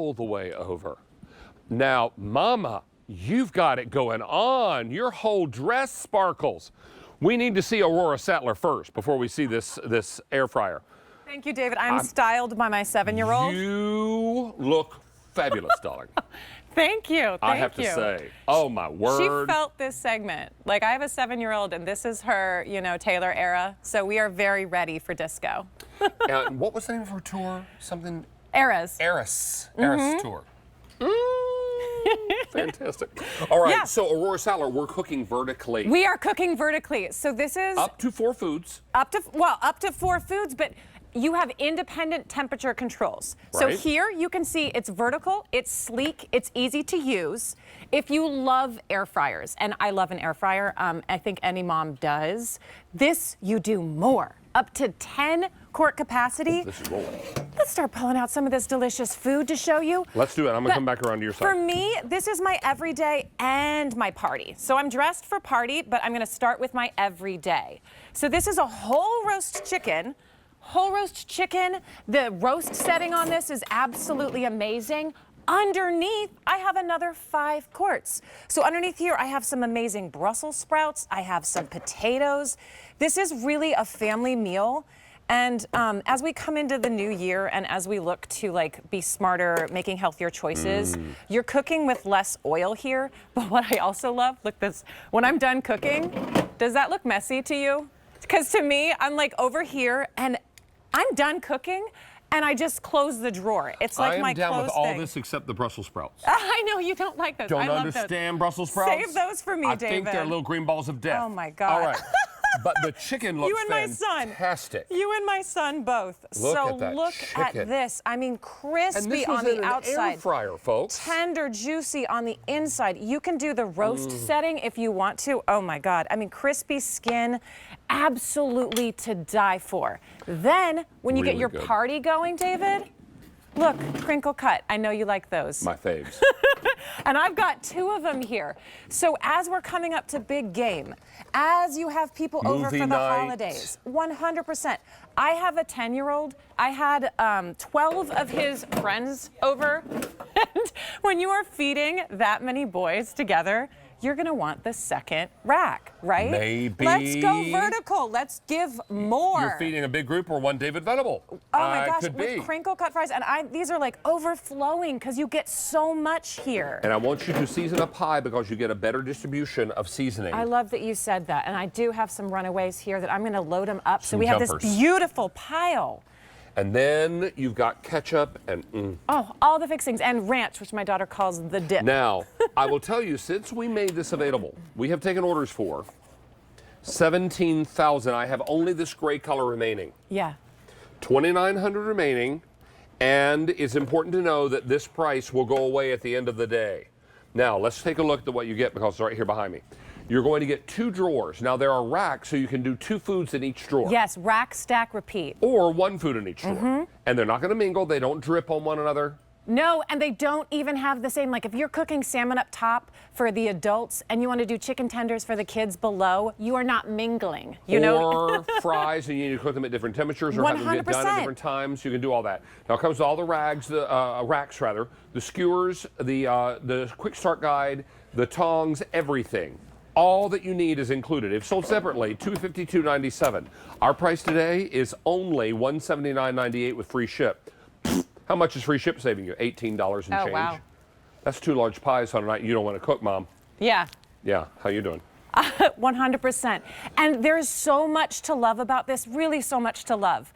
all the way over. Now, Mama, you've got it going on. Your whole dress sparkles. We need to see Aurora Sattler first before we see this air fryer. Thank you, David. I'm styled by my 7-year-old. You look fabulous, darling. Thank you. I have to say, oh my word. She felt this segment. Like, I have a 7-year-old, and this is her, you know, Taylor era. So we are very ready for disco. And what was the name of her tour? Something? Eras. Eras. Eras tour. Fantastic. All right, Yeah. so Aurora Sattler, we're cooking vertically. We are cooking vertically. So this is Up to 4 foods. up to 4 foods, but you have independent temperature controls. So Right. here you can see it's vertical, it's sleek, it's easy to use. If you love air fryers, and I love an air fryer, I think any mom does, this you do more. Up to 10 quart capacity. This is rolling. Let's start pulling out some of this delicious food to show you. Let's do it. I'm going to come back around to your side. For me, this is my everyday and my party. So I'm dressed for party, but I'm going to start with my everyday. So this is a whole roast chicken. Whole roast chicken. The roast setting on this is absolutely amazing. Underneath, I have another 5 quarts. So underneath here, I have some amazing Brussels sprouts. I have some potatoes. This is really a family meal. And as we come into the new year and as we look to like be smarter, making healthier choices, you're cooking with less oil here. But what I also love, look this, when I'm done cooking, does that look messy to you? Because to me, I'm like over here and I'm done cooking. And I just close the drawer. It's like my clothes I am down with all thing. this except the Brussels sprouts. I know you don't like those. Don't I love understand those. Brussels sprouts? Save those for me, David. I think they're little green balls of death. Oh my God. All right. But the chicken looks You and my son. fantastic. You and my son both. Look so at that look chicken. at this. I mean, crispy And this was on the in an outside. air fryer, folks. Tender, juicy on the inside. You can do the roast setting if you want to. Oh my God. I mean, crispy skin, absolutely to die for. Then, when you Really get your good. party going, David, look, crinkle cut. I know you like those. My faves. And I've got 2 of them here. So as we're coming up to big game, as you have people over Movie for the night. holidays, 100%. I have a 10-year-old. I had 12 of his friends over. And when you are feeding that many boys together, you're going to want the second rack, right? Maybe. Let's go vertical. Let's give more. You're feeding a big group or one David Venable. Oh my gosh, could with be. crinkle cut fries. And these are like overflowing because you get so much here. And I want you to season up high because you get a better distribution of seasoning. I love that you said that. And I do have some runaways here that I'm going to load them up. So Some we have jumpers. this beautiful pile. And then you've got ketchup and Oh, all the fixings. And ranch, which my daughter calls the dip. Now, I will tell you, since we made this available, we have taken orders for 17,000. I have only this gray color remaining. Yeah. 2,900 remaining. And it's important to know that this price will go away at the end of the day. Now, let's take a look at what you get because it's right here behind me. You're going to get 2 drawers. Now, there are racks, so you can do 2 foods in each drawer. Yes, rack, stack, repeat. Or 1 food in each drawer. And they're not going to mingle. They don't drip on one another. No, and they don't even have the same, like if you're cooking salmon up top for the adults and you want to do chicken tenders for the kids below, you are not mingling, you know? Or fries, and you need to cook them at different temperatures or have them get done at 100%. different times. You can do all that. Now it comes with all the racks, the skewers, the quick start guide, the tongs, everything. All that you need is included. If sold separately, $252.97. Our price today is only $179.98 with free ship. How much is free ship saving you? $18 and change. Wow. That's 2 large pies on a night you don't want to cook, Mom. Yeah. Yeah, how you doing? 100%. And there's so much to love about this, really so much to love.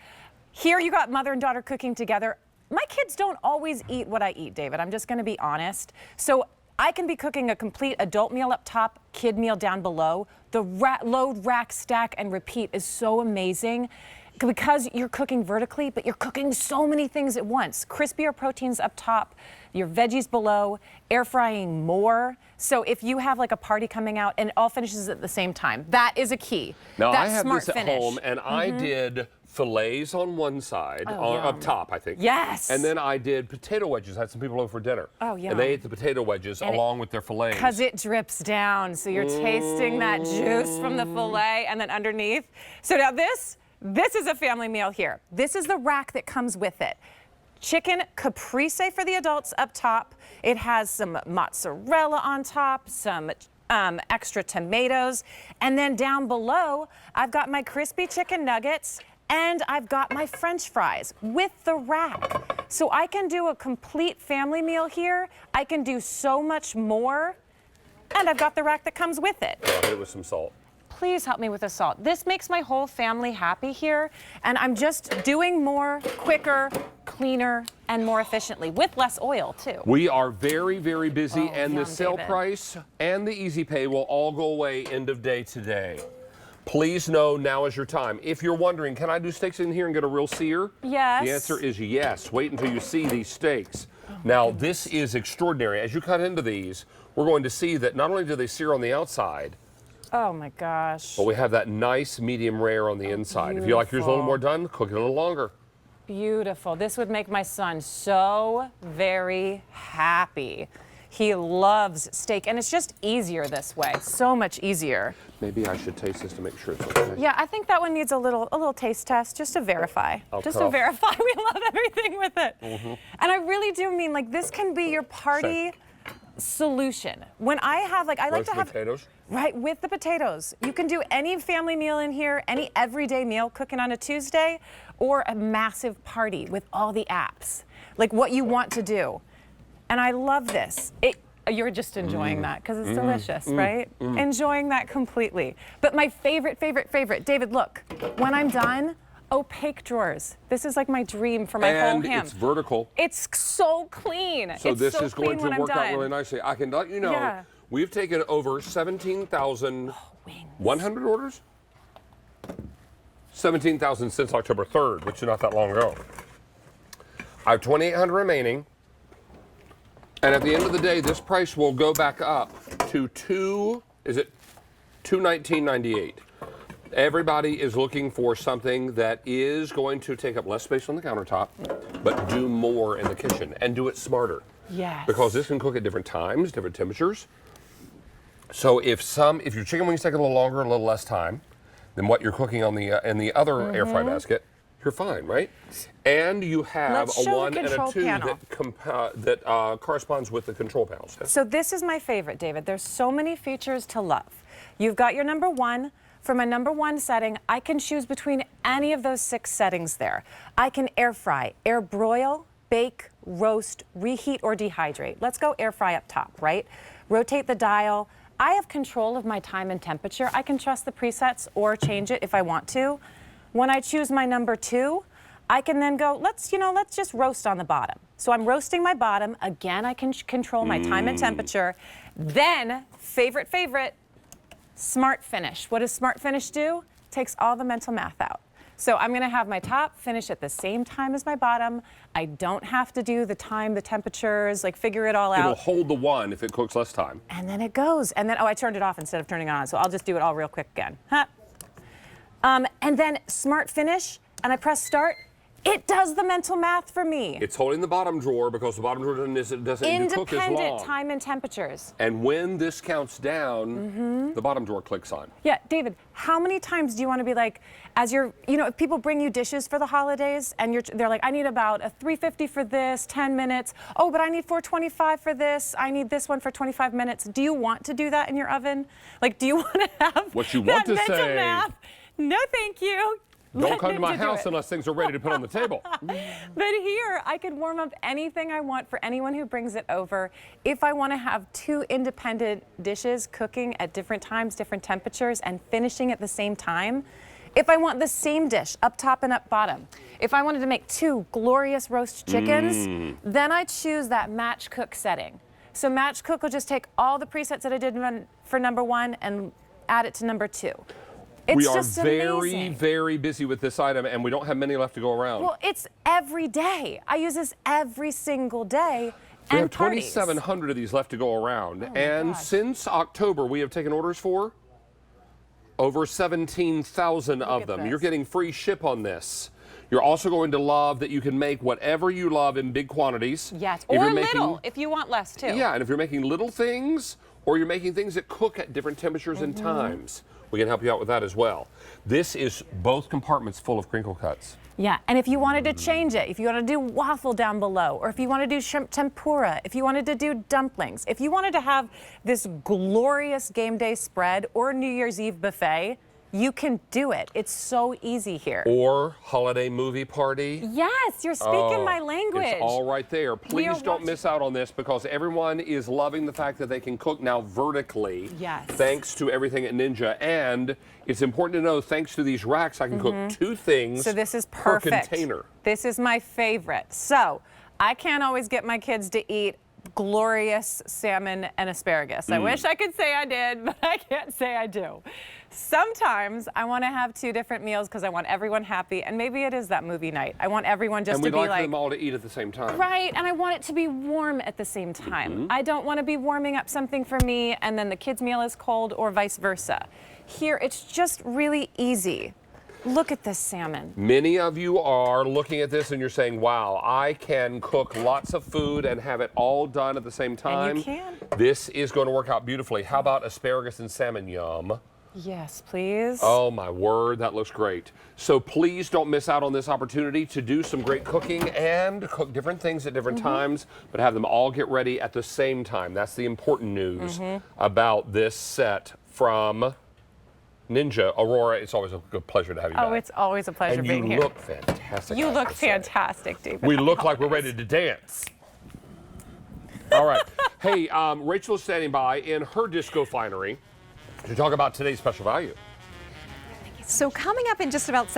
Here you got mother and daughter cooking together. My kids don't always eat what I eat, David. I'm just going to be honest. So I can be cooking a complete adult meal up top, kid meal down below. The load, rack, stack, and repeat is so amazing because you're cooking vertically, but you're cooking so many things at once. Crispier proteins up top, your veggies below, air frying more. So if you have like a party coming out and it all finishes at the same time, that is a key. Now that I have smart this at finish. home, and I did fillets on one side, up top, I think. Yes. And then I did potato wedges. I had some people over for dinner. Oh, yum. And they ate the potato wedges along with their fillets. Because it drips down, so you're tasting that juice from the fillet, and then underneath. So now this is a family meal here. This is the rack that comes with it. chicken caprese for the adults up top. It has some mozzarella on top, some extra tomatoes. And then down below, I've got my crispy chicken nuggets and I've got my French fries with the rack. So I can do a complete family meal here. I can do so much more. And I've got the rack that comes with it. I'll hit it with some salt. Please help me with the salt. This makes my whole family happy here. And I'm just doing more, quicker, cleaner, and more efficiently with less oil too. We are very, very busy, and yum, the sale David. price and the easy pay will all go away end of day today. Please know now is your time. If you're wondering, can I do steaks in here and get a real sear? Yes. The answer is yes. Wait until you see these steaks. Now, this is extraordinary. As you cut into these, we're going to see that not only do they sear on the outside, Oh my gosh. but we have that nice medium rare on the inside. If you like yours a little more done, cook it a little longer. Beautiful. This would make my son so very happy. He loves steak, and it's just easier this way. So much easier. Maybe I should taste this to make sure it's okay. Yeah, I think that one needs a little taste test just to verify. Just to verify we love everything with it. And I really do mean, like, this can be your party solution. When I have, like, I like to have potatoes. Right, with the potatoes. You can do any family meal in here, any everyday meal cooking on a Tuesday, or a massive party with all the apps. Like what you want to do. And I love this. You're just enjoying that because it's delicious, right? Enjoying that completely. But my favorite, David, look, when I'm done, opaque drawers. This is like my dream for my whole ham. And it's vertical. It's so clean. So it's this so is going clean to when work I'm out done. really nicely. I can let you know, Yeah. we've taken over 17,100 orders? 17,000 since October 3rd, which is not that long ago. I have 2,800 remaining. And at the end of the day, this price will go back up to $219.98. Everybody is looking for something that is going to take up less space on the countertop, but do more in the kitchen and do it smarter. Yes. Because this can cook at different times, different temperatures. So if your chicken wings take a little longer, a little less time than what you're cooking on the in the other air fry basket, you're fine, right? And you have Let's a show the 1 and a control 2 panel. that corresponds with the control panels. So this is my favorite, David. There's so many features to love. You've got your number 1. For my number 1 setting, I can choose between any of those 6 settings there. I can air fry, air broil, bake, roast, reheat, or dehydrate. Let's go air fry up top, right? Rotate the dial. I have control of my time and temperature. I can trust the presets or change it if I want to. When I choose my number 2, I can then go, let's just roast on the bottom. So I'm roasting my bottom. Again, I can control my time and temperature. Then, favorite, Smart Finish. What does Smart Finish do? Takes all the mental math out. So I'm gonna have my top finish at the same time as my bottom. I don't have to do the time, the temperatures, like figure it all out. It'll hold the 1 if it cooks less time. And then it goes. And then, I turned it off instead of turning it on. So I'll just do it all real quick again. And then Smart Finish, and I press start. It does the mental math for me. It's holding the bottom drawer because the bottom drawer doesn't need to cook as long. Independent time and temperatures. And when this counts down, the bottom drawer clicks on. Yeah, David, how many times do you want to be like, as you're, if people bring you dishes for the holidays and they're like, I need about a $3.50 for this, 10 minutes. Oh, but I need $4.25 for this. I need this one for 25 minutes. Do you want to do that in your oven? Like, do you want to have What you want that to mental say. math? No, thank you. Don't come to my Ninja do house it. unless things are ready to put on the table. But here, I could warm up anything I want for anyone who brings it over. If I want to have 2 independent dishes cooking at different times, different temperatures, and finishing at the same time. If I want the same dish, up top and up bottom. If I wanted to make 2 glorious roast chickens, then I choose that match cook setting. So match cook will just take all the presets that I did for number 1 and add it to number 2. It's We are just very, amazing. very busy with this item, and we don't have many left to go around. Well, it's every day. I use this every single day. We and have parties. 2,700 of these left to go around. And gosh. since October, we have taken orders for over 17,000 of at them. this. You're getting free ship on this. You're also going to love that you can make whatever you love in big quantities. Yes, If or you're little, making, if you want less too. Yeah, and if you're making little things or you're making things that cook at different temperatures and times, we can help you out with that as well. This is both compartments full of crinkle cuts. Yeah, and if you wanted to change it, if you want to do waffle down below, or if you want to do shrimp tempura, if you wanted to do dumplings, if you wanted to have this glorious game day spread or New Year's Eve buffet, you can do it. It's so easy here. Or holiday movie party. Yes, you're speaking my language. It's all right there. Please don't miss out on this because everyone is loving the fact that they can cook now vertically. Yes. Thanks to everything at Ninja. And it's important to know, thanks to these racks, I can cook 2 things so this is per perfect. container. This is my favorite. So I can't always get my kids to eat glorious salmon and asparagus. I wish I could say I did, but I can't say I do. Sometimes I want to have 2 different meals because I want everyone happy, and maybe it is that movie night. I want everyone just to be like them all to eat at the same time. Right, and I want it to be warm at the same time. I don't want to be warming up something for me and then the kids' meal is cold or vice versa. Here, it's just really easy. Look at this salmon. Many of you are looking at this and you're saying, wow, I can cook lots of food and have it all done at the same time. And you can. This is going to work out beautifully. How about asparagus and salmon? Yum. Yes, please. Oh my word, that looks great. So please don't miss out on this opportunity to do some great cooking and cook different things at different times, but have them all get ready at the same time. That's the important news about this set from Ninja. Aurora, it's always a good pleasure to have you back. Oh, it's always a pleasure being here. And you look fantastic. You I look have to say. fantastic, David. We look like we're ready to dance. All right. Hey, Rachel is standing by in her disco finery to talk about today's special value. So coming up in just about